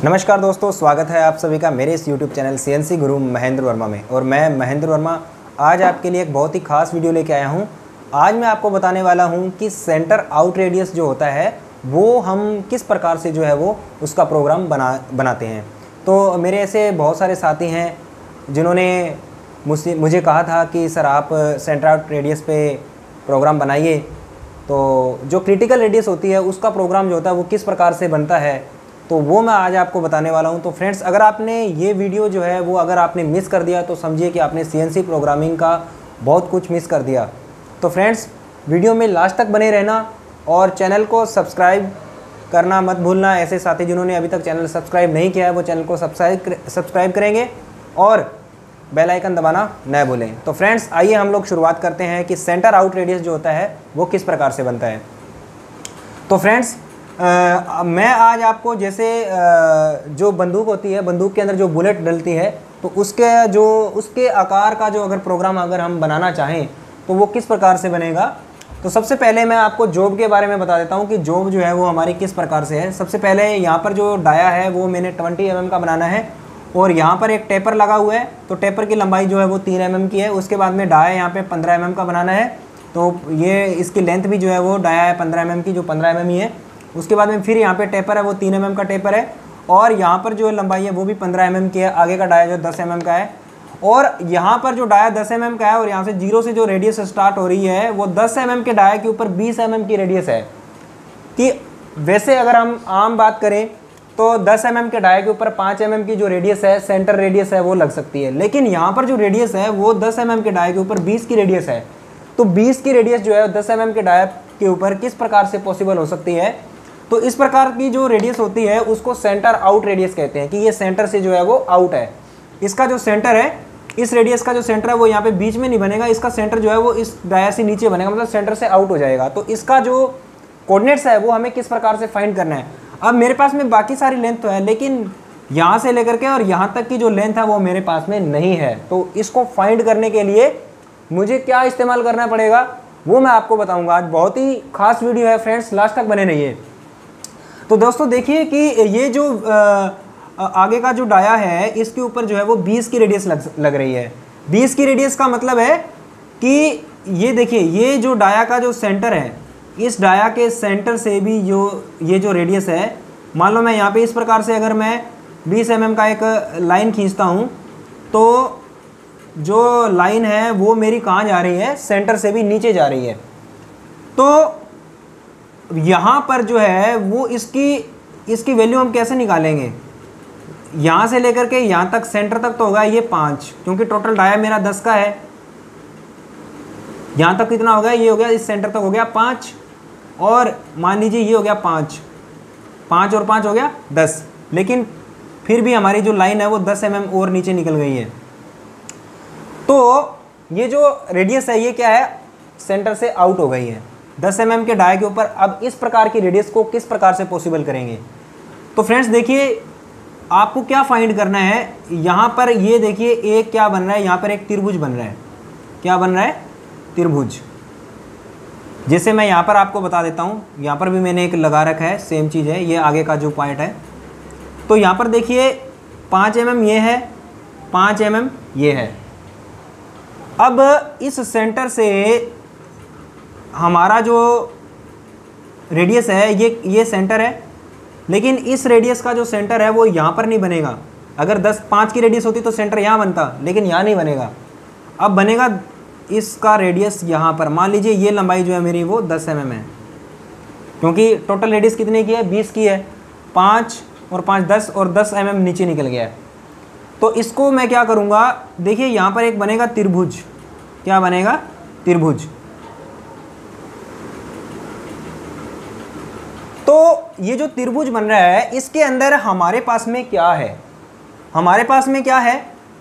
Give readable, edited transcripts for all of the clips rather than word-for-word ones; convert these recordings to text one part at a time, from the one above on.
नमस्कार दोस्तों, स्वागत है आप सभी का मेरे इस YouTube चैनल CNC गुरु महेंद्र वर्मा में। और मैं महेंद्र वर्मा आज आपके लिए एक बहुत ही खास वीडियो लेके आया हूं। आज मैं आपको बताने वाला हूं कि सेंटर आउट रेडियस जो होता है वो हम किस प्रकार से जो है वो उसका प्रोग्राम बनाते हैं। तो मेरे ऐसे बहुत सारे साथी हैं जिन्होंने मुझे कहा था कि सर आप सेंटर आउट रेडियस पे प्रोग्राम बनाइए। तो जो क्रिटिकल रेडियस होती है उसका प्रोग्राम जो होता है वो किस प्रकार से बनता है, तो वो मैं आज आपको बताने वाला हूं। तो फ्रेंड्स, अगर आपने ये वीडियो जो है वो अगर आपने मिस कर दिया तो समझिए कि आपने CNC प्रोग्रामिंग का बहुत कुछ मिस कर दिया। तो फ्रेंड्स, वीडियो में लास्ट तक बने रहना और चैनल को सब्सक्राइब करना मत भूलना। ऐसे साथी जिन्होंने अभी तक चैनल सब्सक्राइब नहीं किया है वो चैनल को सब्सक्राइब करेंगे और बेल आइकन दबाना न भूलें। तो फ्रेंड्स, आइए हम लोग शुरुआत करते हैं कि सेंटर आउट रेडियस जो होता है वो किस प्रकार से बनता है। तो फ्रेंड्स, मैं आज आपको जैसे जो बंदूक होती है, बंदूक के अंदर जो बुलेट डलती है, तो उसके आकार का जो अगर प्रोग्राम अगर हम बनाना चाहें तो वो किस प्रकार से बनेगा। तो सबसे पहले मैं आपको जॉब के बारे में बता देता हूँ कि जॉब जो है वो हमारी किस प्रकार से है। सबसे पहले यहाँ पर जो डाया है वो मैंने 20 mm का बनाना है और यहाँ पर एक टेपर लगा हुआ है। तो टेपर की लंबाई जो है वो 3 mm की है। उसके बाद में डाया यहाँ पे 15 mm का बनाना है। तो ये इसकी लेंथ भी जो है वो डाया है 15 mm की, जो 15 mm ही है। उसके बाद में फिर यहाँ पे टेपर है वो 3 mm का टेपर है और यहाँ पर जो लंबाई है वो भी 15 mm की है। आगे का डाया जो 10 mm का है और यहाँ पर जो डाया 10 mm का है और यहाँ से 0 से जो रेडियस स्टार्ट हो रही है वो 10 mm के डाया के ऊपर 20 mm की रेडियस है। कि वैसे अगर हम आम बात करें तो 10 mm के डाया के ऊपर 5 mm की जो रेडियस है, सेंटर रेडियस है, वो लग सकती है। लेकिन यहाँ पर जो रेडियस है वो 10 mm के डाया के ऊपर 20 की रेडियस है। तो 20 की रेडियस जो है 10 mm के डाया के ऊपर किस प्रकार से पॉसिबल हो सकती है। तो इस प्रकार की जो रेडियस होती है उसको सेंटर आउट रेडियस कहते हैं कि ये सेंटर से जो है वो आउट है। इसका जो सेंटर है, इस रेडियस का जो सेंटर है वो यहाँ पे बीच में नहीं बनेगा। इसका सेंटर जो है वो इस डाया से नीचे बनेगा, मतलब सेंटर से आउट हो जाएगा। तो इसका जो कोऑर्डिनेट्स है वो हमें किस प्रकार से फाइंड करना है। अब मेरे पास में बाकी सारी लेंथ तो है, लेकिन यहाँ से लेकर के और यहाँ तक की जो लेंथ है वो मेरे पास में नहीं है। तो इसको फाइंड करने के लिए मुझे क्या इस्तेमाल करना पड़ेगा वो मैं आपको बताऊँगा। आज बहुत ही खास वीडियो है फ्रेंड्स, लास्ट तक बने रहिए। तो दोस्तों देखिए कि ये जो आगे का जो डाया है इसके ऊपर जो है वो 20 की रेडियस लग रही है। 20 की रेडियस का मतलब है कि ये देखिए, ये जो डाया का जो सेंटर है, इस डाया के सेंटर से भी ये जो रेडियस है, मान लो मैं यहाँ पे इस प्रकार से अगर मैं 20 mm का एक लाइन खींचता हूँ तो जो लाइन है वो मेरी कहाँ जा रही है, सेंटर से भी नीचे जा रही है। तो यहाँ पर जो है वो इसकी वैल्यू हम कैसे निकालेंगे। यहाँ से लेकर के यहाँ तक सेंटर तक तो होगा ये 5, क्योंकि टोटल डाया मेरा 10 का है। यहाँ तक कितना हो गया, ये हो गया, इस सेंटर तक हो गया 5 और मान लीजिए ये हो गया 5 और 5 हो गया 10। लेकिन फिर भी हमारी जो लाइन है वो 10 mm और नीचे निकल गई है। तो ये जो रेडियस है ये क्या है, सेंटर से आउट हो गई है 10 mm के डाया के ऊपर। अब इस प्रकार की रेडियस को किस प्रकार से पॉसिबल करेंगे। तो फ्रेंड्स देखिए, आपको क्या फाइंड करना है। यहाँ पर ये देखिए एक क्या बन रहा है, यहाँ पर एक त्रिभुज बन रहा है। क्या बन रहा है, त्रिभुज। जैसे मैं यहाँ पर आपको बता देता हूँ, यहाँ पर भी मैंने एक लगा रखा है, सेम चीज़ है, ये आगे का जो पॉइंट है। तो यहाँ पर देखिए 5 mm ये है, 5 mm ये है। अब इस सेंटर से हमारा जो रेडियस है ये सेंटर है, लेकिन इस रेडियस का जो सेंटर है वो यहाँ पर नहीं बनेगा। अगर 5 की रेडियस होती तो सेंटर यहाँ बनता, लेकिन यहाँ नहीं बनेगा। अब बनेगा इसका रेडियस यहाँ पर। मान लीजिए ये लंबाई जो है मेरी वो 10 mm है, क्योंकि टोटल रेडियस कितने की है, 20 की है। 5 और 5 10 और 10 mm नीचे निकल गया है। तो इसको मैं क्या करूँगा, देखिए यहाँ पर एक बनेगा त्रिभुज। क्या बनेगा, त्रिभुज। तो ये जो त्रिभुज बन रहा है इसके अंदर हमारे पास में क्या है, हमारे पास में क्या है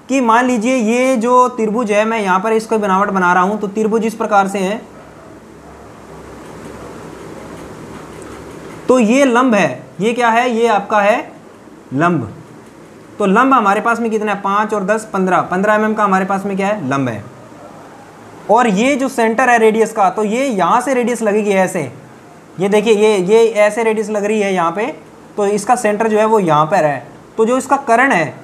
कि मान लीजिए ये जो त्रिभुज है, मैं यहाँ पर इसको बनावट बना रहा हूँ। तो त्रिभुज इस प्रकार से है। तो ये लंब है, ये क्या है, ये आपका है लंब। तो लंब हमारे पास में कितना है, 5 और 10 15 mm का हमारे पास में क्या है, लंब है। और ये जो सेंटर है रेडियस का, तो ये यहाँ से रेडियस लगेगी ऐसे। ये देखिए ये ऐसे रेडियस लग रही है यहाँ पे तो इसका सेंटर जो है वो यहाँ पर है। तो जो इसका कर्ण है,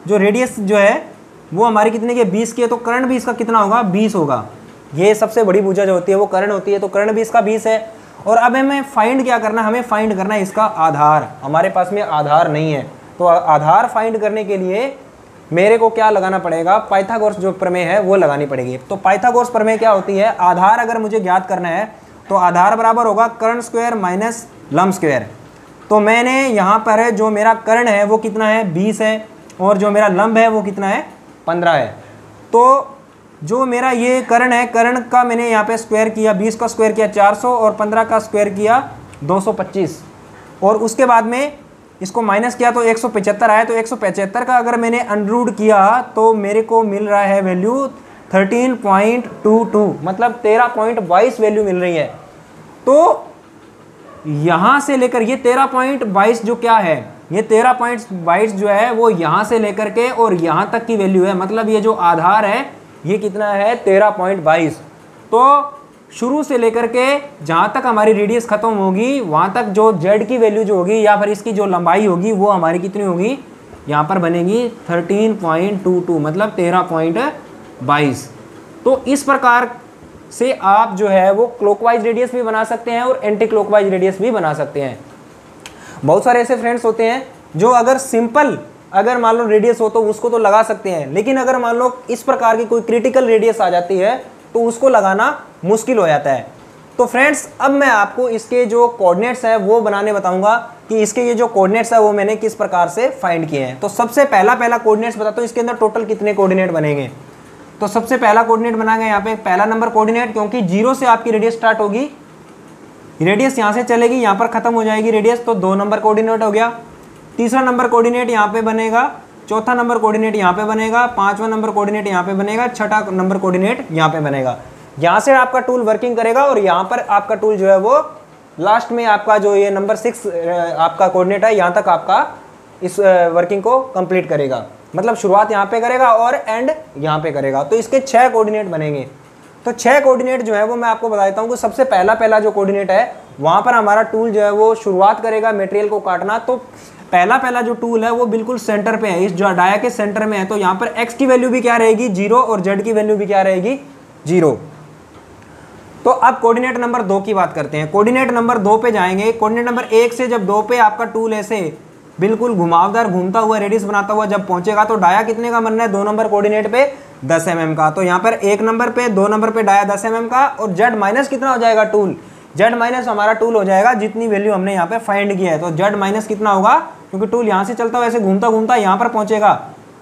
जो रेडियस जो है वो हमारी कितने की 20 की है, तो कर्ण भी इसका कितना होगा 20 होगा। ये सबसे बड़ी भुजा जो होती है वो कर्ण होती है, तो कर्ण भी इसका 20 है। और अब हमें फाइंड क्या करना है, हमें फाइंड करना है इसका आधार। हमारे पास में आधार नहीं है, तो आधार फाइंड करने के लिए मेरे को क्या लगाना पड़ेगा, पाइथागोरस जो प्रमेय है वो लगानी पड़ेगी। तो पाइथागोरस प्रमेय क्या होती है, आधार अगर मुझे ज्ञात करना है तो आधार बराबर होगा कर्ण स्क्वायर माइनस लंब स्क्वायर। तो मैंने यहाँ पर है जो मेरा कर्ण है वो कितना है 20 है, और जो मेरा लंब है वो कितना है 15 है। तो जो मेरा ये कर्ण है, कर्ण का मैंने यहाँ पे स्क्वायर किया, 20 का स्क्वायर किया 400 और 15 का स्क्वायर किया 225, और उसके बाद में इसको माइनस किया तो 175 आया। तो 175 का अगर मैंने अंडररूट किया तो मेरे को मिल रहा है वैल्यू 13.22, मतलब 13.22 वैल्यू मिल रही है। तो यहाँ से लेकर ये 13.22 जो क्या है, ये 13.22 जो है वो यहाँ से लेकर के और यहाँ तक की वैल्यू है, मतलब ये जो आधार है ये कितना है 13.22। तो शुरू से लेकर के जहाँ तक हमारी रेडियस खत्म होगी वहाँ तक जो जेड की वैल्यू जो होगी या फिर इसकी जो लंबाई होगी वो हमारी कितनी होगी, यहाँ पर बनेगी 13.22, मतलब 13.22। तो इस प्रकार से आप जो है वो क्लॉकवाइज रेडियस भी बना सकते हैं और एंटी क्लॉकवाइज रेडियस भी बना सकते हैं। बहुत सारे ऐसे फ्रेंड्स होते हैं जो अगर सिंपल अगर मान लो रेडियस हो तो उसको तो लगा सकते हैं, लेकिन अगर मान लो इस प्रकार की कोई क्रिटिकल रेडियस आ जाती है तो उसको लगाना मुश्किल हो जाता है। तो फ्रेंड्स अब मैं आपको इसके जो कोऑर्डिनेट्स है वो बनाने बताऊंगा कि इसके ये जो कोऑर्डिनेट्स है वो मैंने किस प्रकार से फाइंड किए हैं। तो सबसे पहला कोऑर्डिनेट्स बताता हूँ, इसके अंदर टोटल कितने कोऑर्डिनेट बनेंगे। तो सबसे पहला कोऑर्डिनेट बना गया यहाँ पे पहला नंबर कोऑर्डिनेट, क्योंकि 0 से आपकी रेडियस स्टार्ट होगी, रेडियस यहाँ से चलेगी, यहाँ पर खत्म हो जाएगी रेडियस, तो 2 नंबर कोऑर्डिनेट हो गया। तीसरा नंबर कोऑर्डिनेट यहाँ पे बनेगा, चौथा नंबर कोऑर्डिनेट यहाँ पे बनेगा, पांचवा नंबर कोऑर्डिनेट यहाँ पे बनेगा, छठा नंबर कोऑर्डिनेट यहाँ पे बनेगा। यहाँ से आपका टूल वर्किंग करेगा और यहाँ पर आपका टूल जो है वो लास्ट में आपका जो ये नंबर 6 आपका कोऑर्डिनेट है यहाँ तक आपका इस वर्किंग को कंप्लीट करेगा, मतलब शुरुआत यहाँ पे करेगा और एंड यहाँ पे करेगा। तो इसके 6 कोऑर्डिनेट बनेंगे। तो 6 कोऑर्डिनेट जो है वो मैं आपको बता देता हूँ कि सबसे पहला जो कोऑर्डिनेट है वहाँ पर हमारा टूल जो है वो शुरुआत करेगा मटेरियल को काटना। तो पहला जो टूल है वो बिल्कुल सेंटर पे है, इस जो डाया के सेंटर में है। तो यहाँ पर x की वैल्यू भी क्या रहेगी 0 और z की वैल्यू भी क्या रहेगी 0। तो अब कोऑर्डिनेट नंबर 2 की बात करते हैं। कोऑर्डिनेट नंबर 2 पे जाएंगे। कोऑर्डिनेट नंबर 1 से जब 2 पे आपका टूल ऐसे बिल्कुल घुमावदार घूमता हुआ रेडियस बनाता हुआ जब पहुंचेगा तो डाया कितने का बनना है 2 नंबर कोऑर्डिनेट पे 10 mm का। तो यहाँ पर 1 नंबर पे 2 नंबर पे डाया 10 mm का, और z माइनस कितना हो जाएगा टूल, z माइनस हमारा टूल हो जाएगा जितनी वैल्यू हमने यहाँ पे फाइंड किया है। तो z माइनस कितना होगा, क्योंकि टूल यहाँ से चलता हुआ ऐसे घूमता घूमता यहाँ पर पहुंचेगा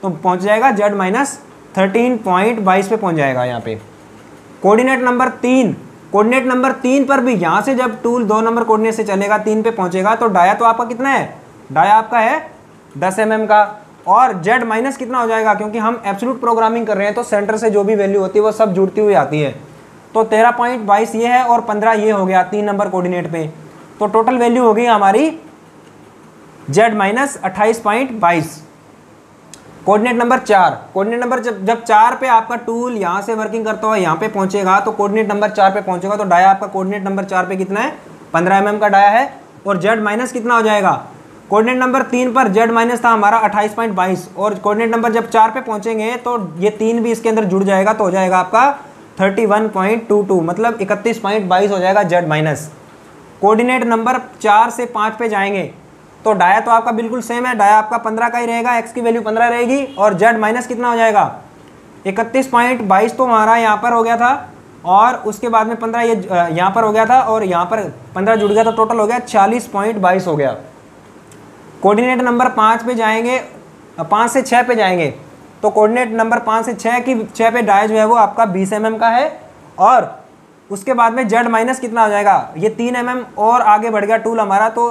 तो पहुंच जाएगा z माइनस 13.22 पे पहुंच जाएगा यहाँ पे। कोऑर्डिनेट नंबर 3, कोऑर्डिनेट नंबर 3 पर भी यहाँ से जब टूल 2 नंबर कोऑर्डिनेट से चलेगा 3 पे पहुंचेगा तो डाया तो आपका कितना है, डाया आपका है 10 mm का, और z माइनस कितना हो जाएगा, क्योंकि हम एब्सोल्यूट प्रोग्रामिंग कर रहे हैं तो सेंटर से जो भी वैल्यू होती है वो सब जुड़ती हुई आती है। तो 13.22 ये है और 15 ये हो गया 3 नंबर कोऑर्डिनेट पे। तो टोटल वैल्यू हो गई हमारी z minus 28.22। Coordinate number 4, coordinate number जब 4 पे आपका टूल यहाँ से वर्किंग करता हुआ यहाँ पे पहुंचेगा तो कोऑर्डिनेट नंबर 4 पे पहुंचेगा तो डाया आपका कोऑर्डिनेट नंबर 4 पे कितना है 15 mm का डाया है, और z माइनस कितना हो जाएगा, कोऑर्डिनेट नंबर 3 पर z माइनस था हमारा 28.22, और कोऑर्डिनेट नंबर जब 4 पे पहुंचेंगे तो ये 3 भी इसके अंदर जुड़ जाएगा तो हो जाएगा आपका 31.22, मतलब 31.22 हो जाएगा z माइनस। कोऑर्डिनेट नंबर 4 से 5 पे जाएंगे तो डाया तो आपका बिल्कुल सेम है, डाया आपका 15 का ही रहेगा, x की वैल्यू 15 रहेगी, और z माइनस कितना हो जाएगा 31.22 तो हमारा यहाँ पर हो गया था, और उसके बाद में 15 ये यहाँ पर हो गया था और यहाँ पर 15 जुड़ गया तो टोटल हो गया 40.22 हो गया। कोऑर्डिनेट नंबर 5 पे जाएंगे, 5 से 6 पे जाएंगे तो कोऑर्डिनेट नंबर 5 से 6 पे डाया जो है वो आपका 20 mm का है, और उसके बाद में z माइनस कितना हो जाएगा, ये 3 mm और आगे बढ़ गया टूल हमारा तो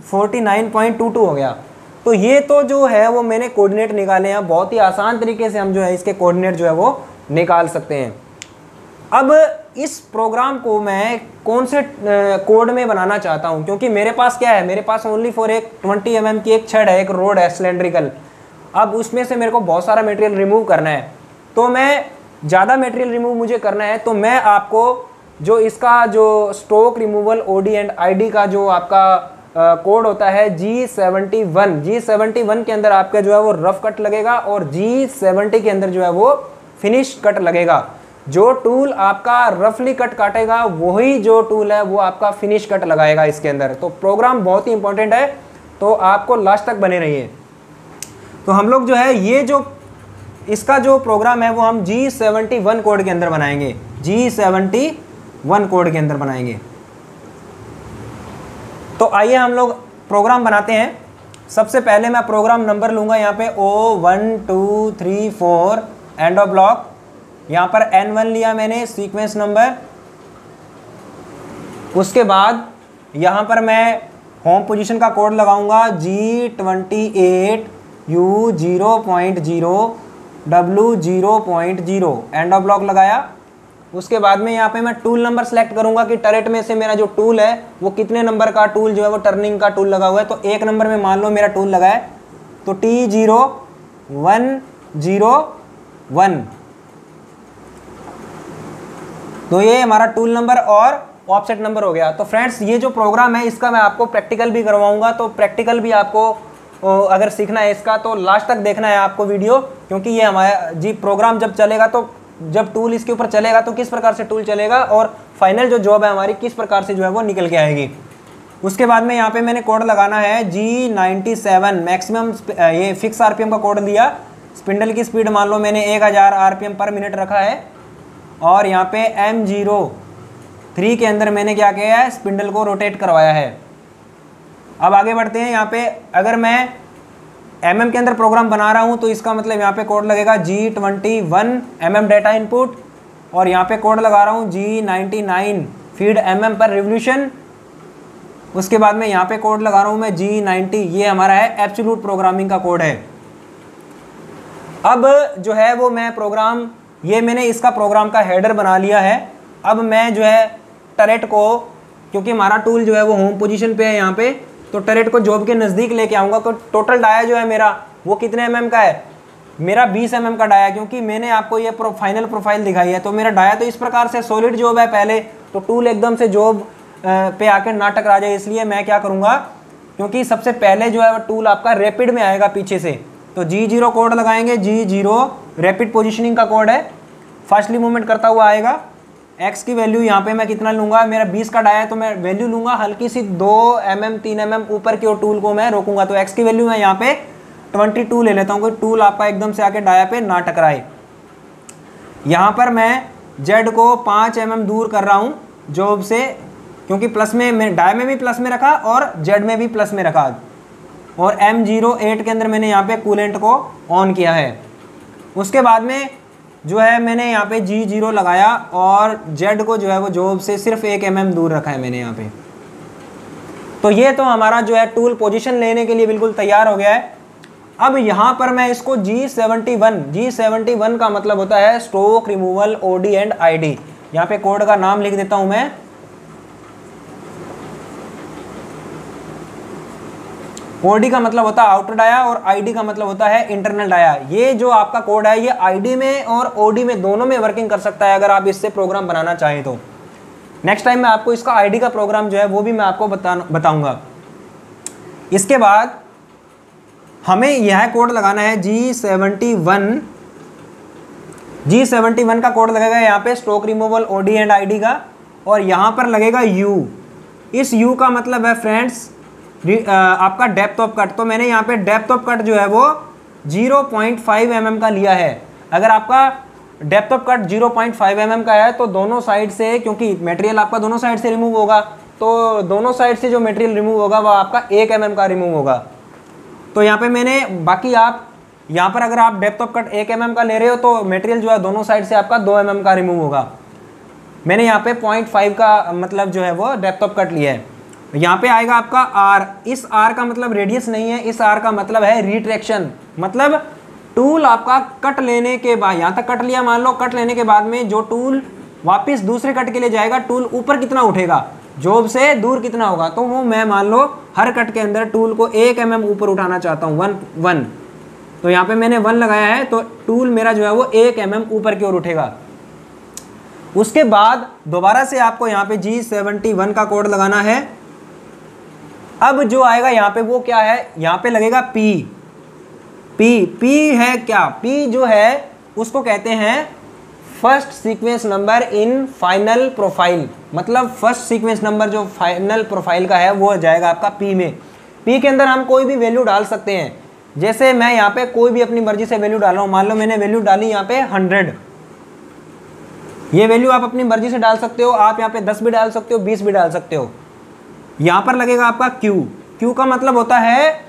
49.22 हो गया। तो ये तो जो है वो मैंने कोऑर्डिनेट निकाले हैं, बहुत ही आसान तरीके से हम जो है इसके कोऑर्डिनेट जो है वो निकाल सकते हैं। अब इस प्रोग्राम को मैं कौन से कोड में बनाना चाहता हूं, क्योंकि मेरे पास क्या है, मेरे पास ओनली फॉर एक 20 mm की एक छड़ है, एक रोड है सिलेंड्रिकल। अब उसमें से मेरे को बहुत सारा मटेरियल रिमूव करना है, तो मैं ज़्यादा मटेरियल रिमूव मुझे करना है तो मैं आपको जो इसका जो stock removal OD and ID का जो आपका कोड होता है G71। G71 के अंदर आपका जो है वो रफ कट लगेगा और G70 के अंदर जो है वो फिनिश कट लगेगा। जो टूल आपका रफली कट काटेगा वही जो टूल है वो आपका फिनिश कट लगाएगा इसके अंदर। तो प्रोग्राम बहुत ही इंपॉर्टेंट है, तो आपको लास्ट तक बने रहिए। तो हम लोग जो है ये जो इसका जो प्रोग्राम है वो हम G71 कोड के अंदर बनाएंगे, G71 कोड के अंदर बनाएंगे। तो आइए हम लोग प्रोग्राम बनाते हैं। सबसे पहले मैं प्रोग्राम नंबर लूँगा यहाँ पे O1 2 3 4 एंड ऑफ ब्लॉक। यहाँ पर N1 लिया मैंने सीक्वेंस नंबर। उसके बाद यहाँ पर मैं होम पोजीशन का कोड लगाऊंगा G28 U 0.0 W 0.0 end of block लगाया। उसके बाद में यहाँ पे मैं टूल नंबर सेलेक्ट करूंगा कि टरेट में से मेरा जो टूल है वो कितने नंबर का टूल जो है वो टर्निंग का टूल लगा हुआ है। तो 1 नंबर में मान लो मेरा टूल लगा है, तो T0101, तो ये हमारा टूल नंबर और ऑफसेट नंबर हो गया। तो फ्रेंड्स ये जो प्रोग्राम है इसका मैं आपको प्रैक्टिकल भी करवाऊंगा। तो प्रैक्टिकल भी आपको अगर सीखना है इसका तो लास्ट तक देखना है आपको वीडियो, क्योंकि ये हमारा जी प्रोग्राम जब चलेगा तो जब टूल इसके ऊपर चलेगा तो किस प्रकार से टूल चलेगा और फाइनल जो जॉब है हमारी किस प्रकार से जो है वो निकल के आएगी। उसके बाद में यहाँ पे मैंने कोड लगाना है G97 मैक्सिमम, ये फिक्स आरपीएम का कोड दिया। स्पिंडल की स्पीड मान लो मैंने 1000 आरपीएम पर मिनट रखा है। और यहाँ पे M03 के अंदर मैंने क्या किया है, स्पिंडल को रोटेट करवाया है। अब आगे बढ़ते हैं। यहाँ पे अगर मैं mm के अंदर प्रोग्राम बना रहा हूँ तो इसका मतलब यहाँ पे कोड लगेगा G21 mm डेटा इनपुट, और यहाँ पे कोड लगा रहा हूँ G99 feed mm per revolution. उसके बाद में यहाँ पे कोड लगा रहा हूँ मैं G90, ये हमारा है एब्सोल्यूट प्रोग्रामिंग का कोड है। अब जो है वो मैं प्रोग्राम, ये मैंने इसका प्रोग्राम का हेडर बना लिया है। अब मैं जो है टरेट को, क्योंकि हमारा टूल जो है वो होम पोजीशन पे है यहाँ पे, तो टरेट को जॉब के नज़दीक लेके आऊँगा। तो टोटल डाया जो है मेरा वो कितने mm का है, मेरा 20 mm का डाया, क्योंकि मैंने आपको ये फाइनल प्रोफाइल दिखाई है। तो मेरा डाया तो इस प्रकार से सॉलिड जॉब है पहले, तो टूल एकदम से जॉब पे आकर ना टकरा जाए, इसलिए मैं क्या करूँगा, क्योंकि सबसे पहले जो है वो टूल आपका रैपिड में आएगा पीछे से, तो G0 कोड लगाएंगे। G0 रैपिड पोजिशनिंग का कोड है, फास्टली मूवमेंट करता हुआ आएगा। एक्स की वैल्यू यहाँ पे मैं कितना लूँगा, मेरा 20 का डाया है तो मैं वैल्यू लूँगा हल्की सी 2 mm 3 mm ऊपर की ओर टूल को मैं रोकूंगा। तो एक्स की वैल्यू मैं यहाँ पे 22 ले लेता हूँ, कोई टूल आपका एकदम से आके डाया पे ना टकराए। यहाँ पर मैं जेड को 5 mm दूर कर रहा हूँ जॉब से, क्योंकि प्लस में डाया में भी प्लस में रखा और जेड में भी प्लस में रखा, और M08 के अंदर मैंने यहाँ पे कूलेंट को ऑन किया है। उसके बाद में जो है मैंने यहाँ पे G0 लगाया और जेड को जो है वो जॉब से सिर्फ 1 mm दूर रखा है मैंने यहाँ पे। तो ये तो हमारा जो है टूल पोजीशन लेने के लिए बिल्कुल तैयार हो गया है। अब यहाँ पर मैं इसको G71 का मतलब होता है stroke removal OD and ID। यहाँ पे कोड का नाम लिख देता हूँ मैं। OD का मतलब होता है आउटर डाया और ID का मतलब होता है इंटरनल डाया। ये जो आपका कोड है ये ID में और OD में दोनों में वर्किंग कर सकता है अगर आप इससे प्रोग्राम बनाना चाहें तो। नेक्स्ट टाइम मैं आपको इसका ID का प्रोग्राम जो है वो भी मैं आपको बताऊंगा। इसके बाद हमें यह कोड लगाना है G71 का कोड लगेगा यहाँ पे stroke removal OD and ID का, और यहाँ पर लगेगा U। इस U का मतलब है फ्रेंड्स आपका डेप्थ ऑफ कट। तो मैंने यहाँ पे डेप्थ ऑफ कट जो है वो 0.5 mm का लिया है। अगर आपका डेप्थ ऑफ कट 0.5 mm का है तो दोनों साइड से, क्योंकि मटेरियल आपका दोनों साइड से रिमूव होगा, तो दोनों साइड से जो मटेरियल रिमूव होगा वो आपका 1 mm का रिमूव होगा। तो यहाँ पे मैंने, बाकी आप यहाँ पर अगर आप डेप्थ ऑफ कट 1 mm का ले रहे हो तो मटेरियल जो है दोनों साइड से आपका 2 mm का रिमूव होगा। मैंने यहाँ पे 0.5 का मतलब जो है वो डेप्थ ऑफ कट लिया है। यहाँ पे आएगा आपका R। इस R का मतलब रेडियस नहीं है, इस R का मतलब है रिट्रैक्शन। मतलब टूल आपका कट लेने के बाद, यहाँ तक कट लिया मान लो, कट लेने के बाद में जो टूल वापस दूसरे कट के लिए जाएगा, टूल ऊपर कितना उठेगा, जॉब से दूर कितना होगा, तो वो मैं मान लो हर कट के अंदर टूल को 1 mm ऊपर उठाना चाहता हूँ, 1। तो यहाँ पे मैंने 1 लगाया है, तो टूल मेरा जो है वो 1 mm ऊपर की ओर उठेगा। उसके बाद दोबारा से आपको यहाँ पे G71 का कोड लगाना है। अब जो आएगा यहाँ पे वो क्या है, यहाँ पे लगेगा P। P है क्या, P जो है उसको कहते हैं first sequence number in final profile, मतलब फर्स्ट सीक्वेंस नंबर जो फाइनल प्रोफाइल का है वो जाएगा आपका P में। P के अंदर हम कोई भी वैल्यू डाल सकते हैं, जैसे मैं यहाँ पे कोई भी अपनी मर्जी से वैल्यू डाल रहा हूँ, मान लो मैंने वैल्यू डाली यहाँ पे 100, ये वैल्यू आप अपनी मर्जी से डाल सकते हो, आप यहाँ पे 10 भी डाल सकते हो, 20 भी डाल सकते हो। यहाँ पर लगेगा आपका Q का मतलब होता है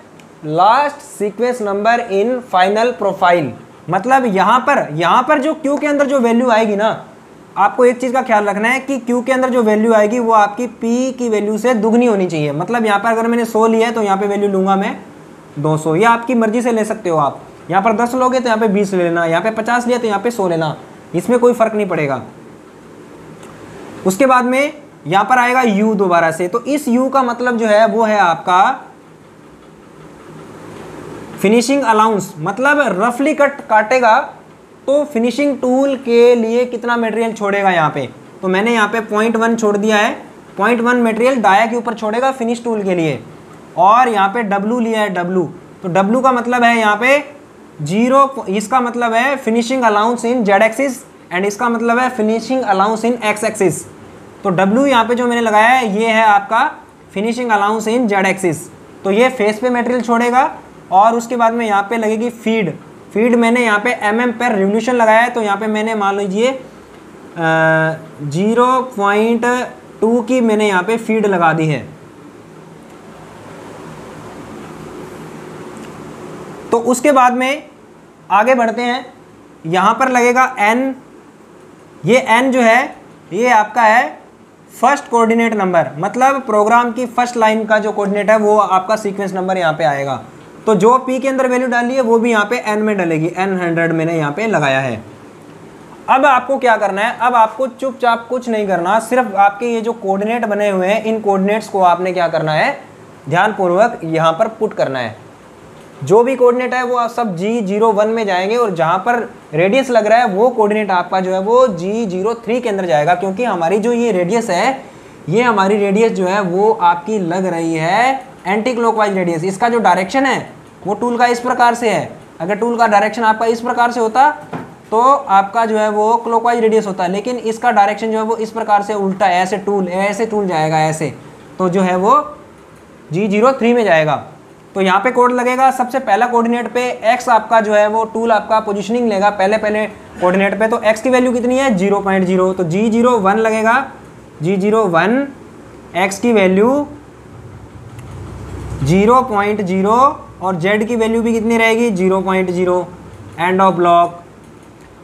last sequence number in final profile, मतलब यहाँ पर जो Q के अंदर जो वैल्यू आएगी ना, आपको एक चीज़ का ख्याल रखना है कि Q के अंदर जो वैल्यू आएगी वो आपकी P की वैल्यू से दुगनी होनी चाहिए। मतलब यहाँ पर अगर मैंने 100 लिया है तो यहाँ पे वैल्यू लूंगा मैं 200, या आपकी मर्जी से ले सकते हो आप। यहाँ पर 10 लोगे तो यहाँ पे 20 ले लेना, यहाँ पे 50 लिया तो यहाँ पे 100 लेना, इसमें कोई फर्क नहीं पड़ेगा। उसके बाद में यहाँ पर आएगा U दोबारा से, तो इस U का मतलब जो है वो है आपका फिनिशिंग अलाउंस, मतलब रफली काटेगा तो फिनिशिंग टूल के लिए कितना मटेरियल छोड़ेगा यहाँ पे। तो मैंने यहाँ पे 0.1 छोड़ दिया है, 0.1 मटेरियल डाया के ऊपर छोड़ेगा फिनिश टूल के लिए। और यहाँ पे W लिया है, W, तो W का मतलब है यहाँ पे 0, इसका मतलब है finishing allowance in Z axis and इसका मतलब है फिनिशिंग अलाउंस इन X एक्सिस। तो W यहाँ पे जो मैंने लगाया है ये है आपका फिनिशिंग अलाउंस इन Z एक्सिस, तो ये फेस पे मटेरियल छोड़ेगा। और उसके बाद में यहाँ पे लगेगी फीड मैंने यहाँ पे mm पर रिवोल्यूशन लगाया है, तो यहाँ पे मैंने मान लीजिए 0.2 की मैंने यहाँ पे फीड लगा दी है। तो उसके बाद में आगे बढ़ते हैं, यहाँ पर लगेगा n, ये n जो है ये आपका है फर्स्ट कोऑर्डिनेट नंबर, मतलब प्रोग्राम की फर्स्ट लाइन का जो कोऑर्डिनेट है वो आपका सीक्वेंस नंबर यहाँ पे आएगा। तो जो P के अंदर वैल्यू डाली है वो भी यहाँ पे n में डलेगी, n 100 मैंने यहाँ पे लगाया है। अब आपको क्या करना है, अब आपको चुपचाप कुछ नहीं करना, सिर्फ आपके ये जो कोऑर्डिनेट बने हुए हैं इन कोऑर्डिनेट्स को आपने क्या करना है, ध्यानपूर्वक यहाँ पर पुट करना है। जो भी कोऑर्डिनेट है वो सब G01 में जाएंगे, और जहाँ पर रेडियस लग रहा है वो कोऑर्डिनेट आपका जो है वो G03 के अंदर जाएगा, क्योंकि हमारी जो ये रेडियस है, ये हमारी रेडियस जो है वो आपकी लग रही है एंटी क्लॉकवाइज रेडियस। इसका जो डायरेक्शन है वो टूल का इस प्रकार से है, अगर टूल का डायरेक्शन आपका इस प्रकार से होता तो आपका जो है वो क्लॉकवाइज रेडियस होता है, लेकिन इसका डायरेक्शन जो है वो इस प्रकार से उल्टा है, ऐसे टूल जाएगा ऐसे, तो जो है वो G03 में जाएगा। तो यहाँ पे कोड लगेगा, सबसे पहला कोऑर्डिनेट पे x आपका जो है वो टूल आपका पोजीशनिंग लेगा पहले कोऑर्डिनेट पे, तो x की वैल्यू कितनी है 0.0, तो G01 लगेगा, G01 x की वैल्यू 0.0 और z की वैल्यू भी कितनी रहेगी 0.0, एंड ऑफ ब्लॉक।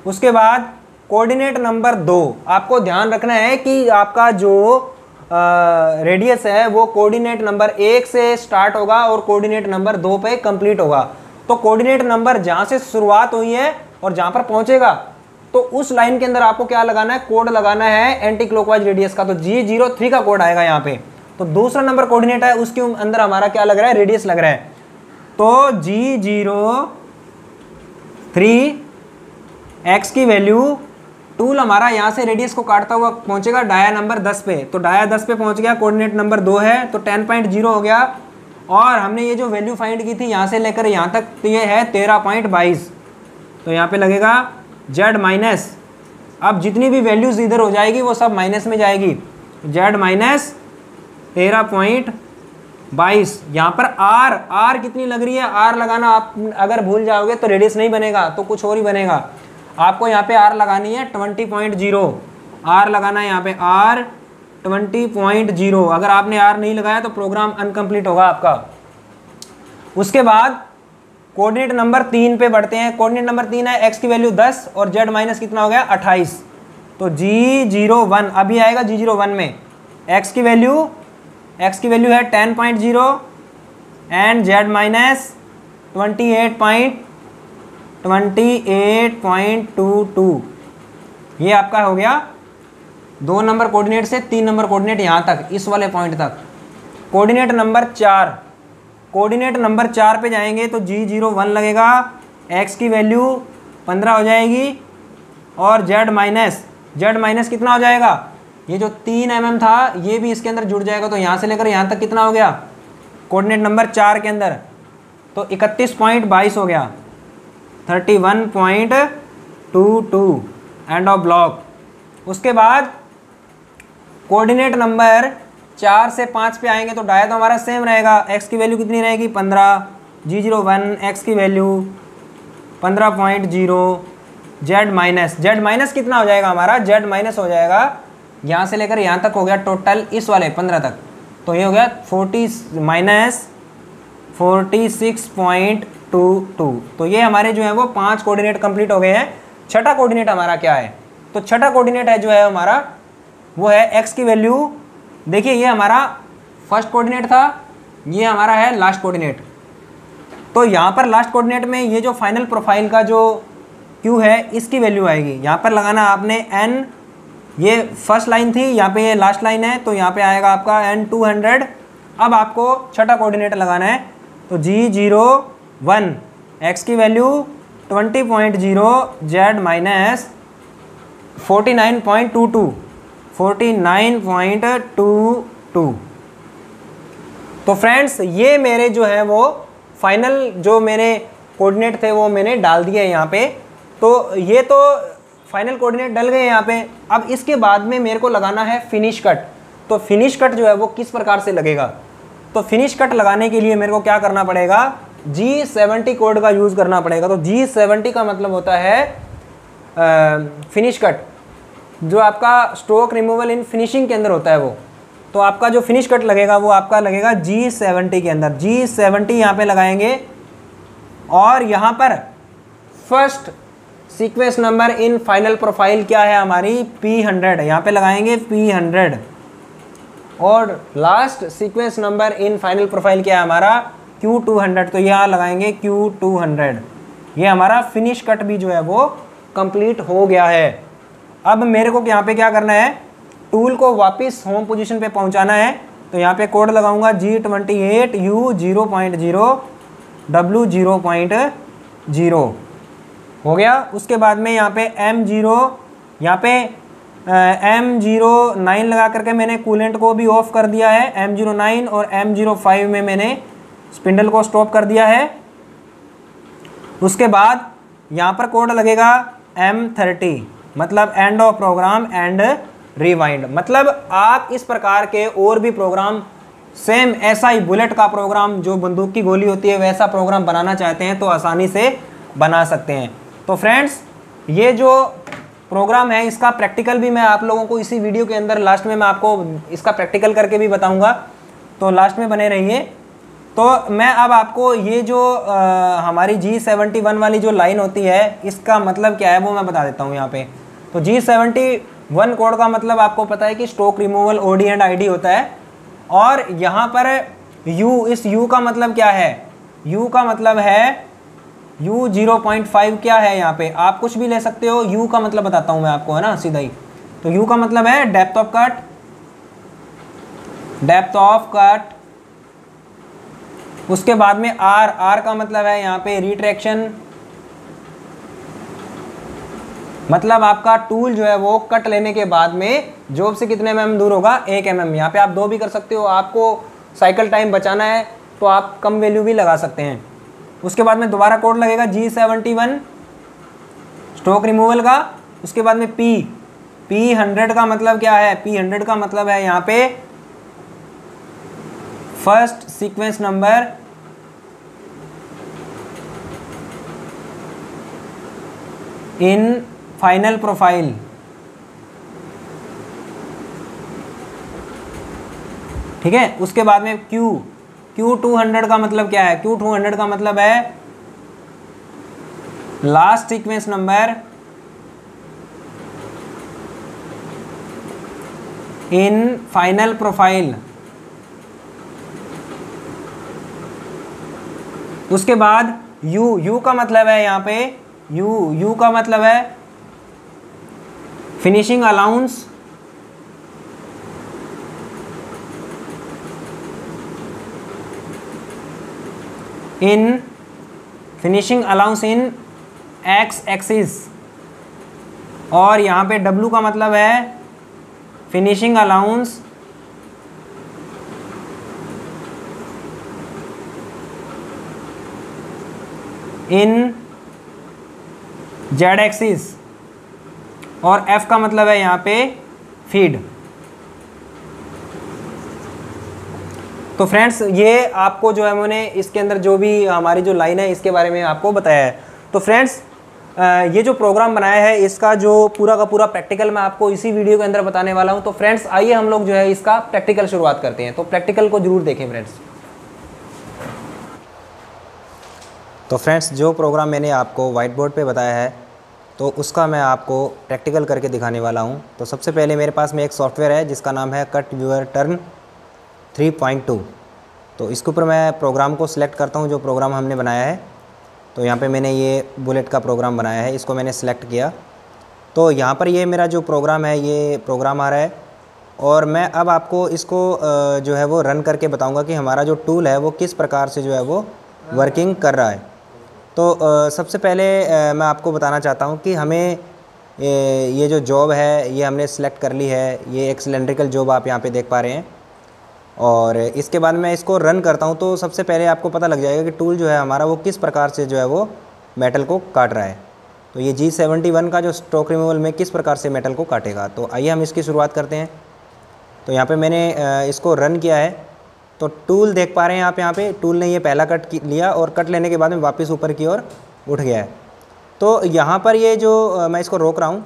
उसके बाद कोऑर्डिनेट नंबर 2, आपको ध्यान रखना है कि आपका जो रेडियस है वो कोऑर्डिनेट नंबर 1 से स्टार्ट होगा और कोऑर्डिनेट नंबर 2 पे कंप्लीट होगा। तो कोऑर्डिनेट नंबर जहाँ से शुरुआत हुई है और जहाँ पर पहुँचेगा तो उस लाइन के अंदर आपको क्या लगाना है, कोड लगाना है एंटी क्लॉकवाइज रेडियस का, तो G03 का कोड आएगा यहाँ पे। तो दूसरा नंबर कोऑर्डिनेट है उसके अंदर हमारा क्या लग रहा है, रेडियस लग रहा है, तो G03 x की वैल्यू, टूल हमारा यहाँ से रेडियस को काटता हुआ पहुँचेगा डाया नंबर 10 पे, तो डाया 10 पे पहुँच गया, कोऑर्डिनेट नंबर 2 है तो 10.0 हो गया। और हमने ये जो वैल्यू फाइंड की थी यहाँ से लेकर यहाँ तक, तो ये है 13.22, तो यहाँ पे लगेगा z माइनस, अब जितनी भी वैल्यूज़ इधर हो जाएगी वो सब माइनस में जाएगी, z माइनस 13.22। यहाँ पर r कितनी लग रही है, r लगाना आप अगर भूल जाओगे तो रेडियस नहीं बनेगा, तो कुछ और ही बनेगा। आपको यहाँ पे r लगानी है 20.0, r लगाना है यहाँ पे r 20.0। अगर आपने r नहीं लगाया तो प्रोग्राम अनकम्प्लीट होगा आपका। उसके बाद कोऑर्डिनेट नंबर 3 पे बढ़ते हैं। कोऑर्डिनेट नंबर 3 है x की वैल्यू 10 और z माइनस कितना हो गया 28, तो G01 अभी आएगा G01 में x की वैल्यू है 10.0 एंड z माइनस 28.22। ये आपका हो गया 2 नंबर कोऑर्डिनेट से 3 नंबर कोऑर्डिनेट यहाँ तक, इस वाले पॉइंट तक। कोऑर्डिनेट नंबर 4 पे जाएंगे तो G01 लगेगा, x की वैल्यू 15 हो जाएगी और z माइनस कितना हो जाएगा, ये जो 3 mm था ये भी इसके अंदर जुड़ जाएगा, तो यहाँ से लेकर यहाँ तक कितना हो गया कोऑर्डिनेट नंबर 4 के अंदर, तो 31.22 हो गया, 31.22 एंड ऑफ ब्लॉक। उसके बाद कोऑर्डिनेट नंबर 4 से 5 पे आएंगे तो डाया तो हमारा सेम रहेगा। x की वैल्यू कितनी रहेगी 15, G01 x की वैल्यू 15.0, z माइनस कितना हो जाएगा हमारा, z माइनस हो जाएगा यहाँ से लेकर यहाँ तक हो गया टोटल, इस वाले 15 तक, तो ये हो गया 46.22। तो ये हमारे जो है वो 5 कोऑर्डिनेट कंप्लीट हो गए हैं। छठा कोऑर्डिनेट हमारा क्या है, तो छठा कोऑर्डिनेट है जो है हमारा वो है x की वैल्यू, देखिए ये हमारा फर्स्ट कोऑर्डिनेट था, ये हमारा है लास्ट कोऑर्डिनेट। तो यहाँ पर लास्ट कोऑर्डिनेट में ये जो फाइनल प्रोफाइल का जो q है इसकी वैल्यू आएगी, यहाँ पर लगाना आपने n, ये फर्स्ट लाइन थी, यहाँ पे ये लास्ट लाइन है, तो यहाँ पे आएगा आपका n 200। अब आपको छठा कोऑर्डिनेट लगाना है, तो G01 x की वैल्यू 20.0, z माइनस 49.22। तो फ्रेंड्स ये मेरे जो है वो फाइनल जो मेरे कोऑर्डिनेट थे वो मैंने डाल दिए यहाँ पे। तो ये तो फाइनल कोऑर्डिनेट डल गए यहाँ पे। अब इसके बाद में मेरे को लगाना है फिनिश कट। तो फिनिश कट जो है वो किस प्रकार से लगेगा, तो फिनिश कट लगाने के लिए मेरे को क्या करना पड़ेगा, G70 कोड का यूज़ करना पड़ेगा। तो G70 का मतलब होता है फिनिश कट, जो आपका स्ट्रोक रिमूवल इन फिनिशिंग के अंदर होता है वो। तो आपका जो फिनिश कट लगेगा वो आपका लगेगा G70 के अंदर। G70 यहाँ पे लगाएंगे और यहाँ पर first sequence number in final profile क्या है हमारी P100, यहाँ पे लगाएंगे P100। और last sequence number in final profile क्या है हमारा Q200, तो यहाँ लगाएंगे Q200। ये हमारा फिनिश कट भी जो है वो कंप्लीट हो गया है। अब मेरे को यहाँ पे क्या करना है, टूल को वापस होम पोजीशन पे पहुँचाना है। तो यहाँ पे कोड लगाऊंगा G28U 0.0 W 0.0 हो गया। उसके बाद में यहाँ पे M0, यहाँ पे M09 लगा करके मैंने कूलेंट को भी ऑफ कर दिया है। M09 और M05 में मैंने स्पिंडल को स्टॉप कर दिया है। उसके बाद यहाँ पर कोड लगेगा M30, मतलब end of program and rewind. मतलब आप इस प्रकार के और भी प्रोग्राम सेम ऐसा ही बुलेट का प्रोग्राम जो बंदूक की गोली होती है वैसा प्रोग्राम बनाना चाहते हैं तो आसानी से बना सकते हैं। तो फ्रेंड्स ये जो प्रोग्राम है इसका प्रैक्टिकल भी मैं आप लोगों को इसी वीडियो के अंदर लास्ट में मैं आपको इसका प्रैक्टिकल करके भी बताऊंगा, तो लास्ट में बने रहिए। तो मैं अब आपको ये जो हमारी G71 वाली जो लाइन होती है इसका मतलब क्या है वो मैं बता देता हूँ यहाँ पे। तो G71 कोड का मतलब आपको पता है कि stroke removal OD and ID होता है। और यहाँ पर U, इस U का मतलब क्या है, U का मतलब है U 0.5 क्या है, यहाँ पे आप कुछ भी ले सकते हो। U का मतलब बताता हूँ मैं आपको, है ना, सीधा ही। तो U का मतलब है depth of cut, depth of cut. उसके बाद में R का मतलब है यहाँ पे रिट्रैक्शन, मतलब आपका टूल जो है वो कट लेने के बाद में जॉब से कितने mm दूर होगा, 1 mm। यहाँ पे आप 2 भी कर सकते हो, आपको साइकिल टाइम बचाना है तो आप कम वैल्यू भी लगा सकते हैं। उसके बाद में दोबारा कोड लगेगा G71 स्ट्रोक रिमूवल का। उसके बाद में P100 का मतलब क्या है, P100 का मतलब है यहाँ पे first sequence number in final profile. ठीक है। उसके बाद में Q200 का मतलब क्या है, Q200 का मतलब है last sequence number in final profile. उसके बाद U का मतलब है यहाँ पे U का मतलब है फिनिशिंग अलाउंस, इन फिनिशिंग अलाउंस इन X एक्सिस। और यहाँ पे W का मतलब है फिनिशिंग अलाउंस इन जेड एक्सिस, और एफ का मतलब है यहाँ पे फीड। तो फ्रेंड्स ये आपको जो है मैंने इसके अंदर जो भी हमारी जो लाइन है इसके बारे में आपको बताया है। तो फ्रेंड्स ये जो प्रोग्राम बनाया है इसका जो पूरा का पूरा प्रैक्टिकल मैं आपको इसी वीडियो के अंदर बताने वाला हूं। तो फ्रेंड्स आइए हम लोग जो है इसका प्रैक्टिकल शुरुआत करते हैं। तो प्रैक्टिकल को जरूर देखें फ्रेंड्स। तो फ्रेंड्स जो प्रोग्राम मैंने आपको व्हाइट बोर्ड पे बताया है तो उसका मैं आपको प्रैक्टिकल करके दिखाने वाला हूं। तो सबसे पहले मेरे पास में एक सॉफ्टवेयर है जिसका नाम है कट व्यूअर टर्न 3.2। तो इसके ऊपर मैं प्रोग्राम को सिलेक्ट करता हूं जो प्रोग्राम हमने बनाया है। तो यहाँ पे मैंने ये बुलेट का प्रोग्राम बनाया है, इसको मैंने सिलेक्ट किया। तो यहाँ पर ये मेरा जो प्रोग्राम है ये प्रोग्राम आ रहा है और मैं अब आपको इसको जो है वो रन करके बताऊँगा कि हमारा जो टूल है वो किस प्रकार से जो है वो वर्किंग कर रहा है। तो सबसे पहले मैं आपको बताना चाहता हूँ कि हमें ये जो जॉब है ये हमने सेलेक्ट कर ली है। ये एक सिलेंड्रिकल जॉब आप यहाँ पे देख पा रहे हैं और इसके बाद मैं इसको रन करता हूँ तो सबसे पहले आपको पता लग जाएगा कि टूल जो है हमारा वो किस प्रकार से जो है वो मेटल को काट रहा है। तो ये G71 का जो स्टॉक रिमूवल में किस प्रकार से मेटल को काटेगा। तो आइए हम इसकी शुरुआत करते हैं। तो यहाँ पे मैंने इसको रन किया है तो टूल देख पा रहे हैं आप, यहाँ पे टूल ने ये पहला कट लिया और कट लेने के बाद में वापस ऊपर की ओर उठ गया है। तो यहाँ पर ये जो मैं इसको रोक रहा हूँ,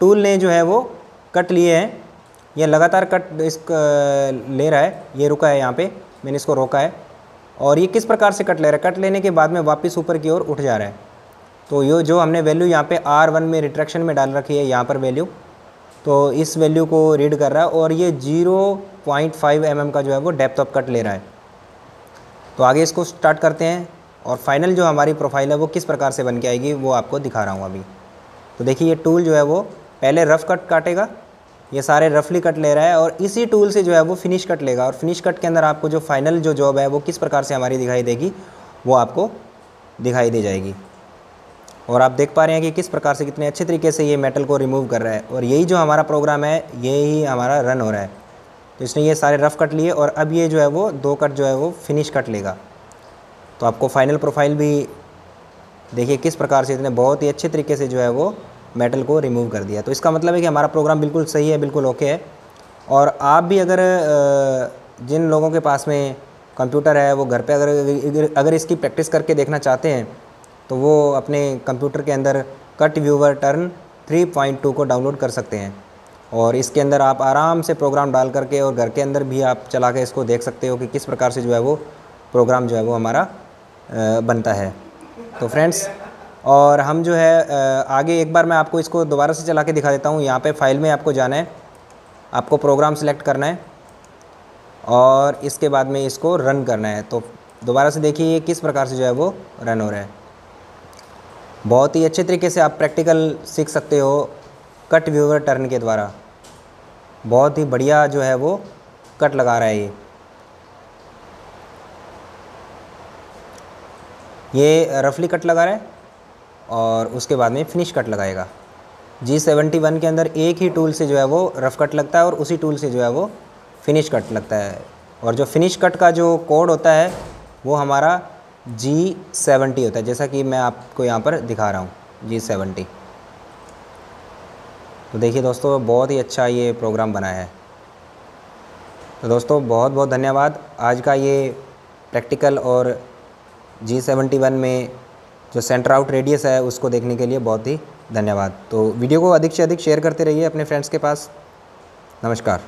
टूल ने जो है वो कट लिए हैं, ये लगातार कट ले रहा है, ये रुका है, यहाँ पे मैंने इसको रोका है और ये किस प्रकार से कट ले रहा है, कट लेने के बाद में वापस ऊपर की ओर उठ जा रहा है। तो ये जो हमने वैल्यू यहाँ पे R1 में रिट्रैक्शन में डाल रखी है यहाँ पर वैल्यू, तो इस वैल्यू को रीड कर रहा है और ये 0.5 mm का जो है वो डेप्थ ऑफ कट ले रहा है। तो आगे इसको स्टार्ट करते हैं और फाइनल जो हमारी प्रोफाइल है वो किस प्रकार से बन के आएगी वो आपको दिखा रहा हूँ अभी। तो देखिए ये टूल जो है वो पहले रफ़ कट काटेगा, ये सारे रफली कट ले रहा है और इसी टूल से जो है वो फिनिश कट लेगा और फिनिश कट के अंदर आपको जो फाइनल जो जॉब है वो किस प्रकार से हमारी दिखाई देगी वो आपको दिखाई दे जाएगी। और आप देख पा रहे हैं कि किस प्रकार से कितने अच्छे तरीके से ये मेटल को रिमूव कर रहा है और यही जो हमारा प्रोग्राम है यही हमारा रन हो रहा है। तो इसने ये सारे रफ़ कट लिए और अब ये जो है वो 2 कट जो है वो फिनिश कट लेगा। तो आपको फाइनल प्रोफाइल भी देखिए किस प्रकार से इतने बहुत ही अच्छे तरीके से जो है वो मेटल को रिमूव कर दिया। तो इसका मतलब है कि हमारा प्रोग्राम बिल्कुल सही है, बिल्कुल ओके है। और आप भी अगर जिन लोगों के पास में कंप्यूटर है वो घर पे अगर इसकी प्रैक्टिस करके देखना चाहते हैं तो वो अपने कंप्यूटर के अंदर कट व्यूअर टर्न 3.2 को डाउनलोड कर सकते हैं और इसके अंदर आप आराम से प्रोग्राम डाल करके और घर के अंदर भी आप चला के इसको देख सकते हो कि किस प्रकार से जो है वो प्रोग्राम जो है वो हमारा बनता है। तो फ्रेंड्स और हम जो है आगे एक बार मैं आपको इसको दोबारा से चला के दिखा देता हूँ। यहाँ पे फाइल में आपको जाना है, आपको प्रोग्राम सेलेक्ट करना है और इसके बाद में इसको रन करना है। तो दोबारा से देखिए ये किस प्रकार से जो है वो रन हो रहा है। बहुत ही अच्छे तरीके से आप प्रैक्टिकल सीख सकते हो कट व्यूअर टर्न के द्वारा। बहुत ही बढ़िया जो है वो कट लगा रहा है ये रफली कट लगा रहा है और उसके बाद में फिनिश कट लगाएगा। G71 के अंदर एक ही टूल से जो है वो रफ़ कट लगता है और उसी टूल से जो है वो फिनिश कट लगता है और जो फिनिश कट का जो कोड होता है वो हमारा G70 होता है, जैसा कि मैं आपको यहाँ पर दिखा रहा हूँ G70। तो देखिए दोस्तों बहुत ही अच्छा ये प्रोग्राम बना है। तो दोस्तों बहुत बहुत धन्यवाद आज का ये प्रैक्टिकल और G71 में जो सेंटर आउट रेडियस है उसको देखने के लिए बहुत ही धन्यवाद। तो वीडियो को अधिक से अधिक शेयर करते रहिए अपने फ्रेंड्स के पास। नमस्कार।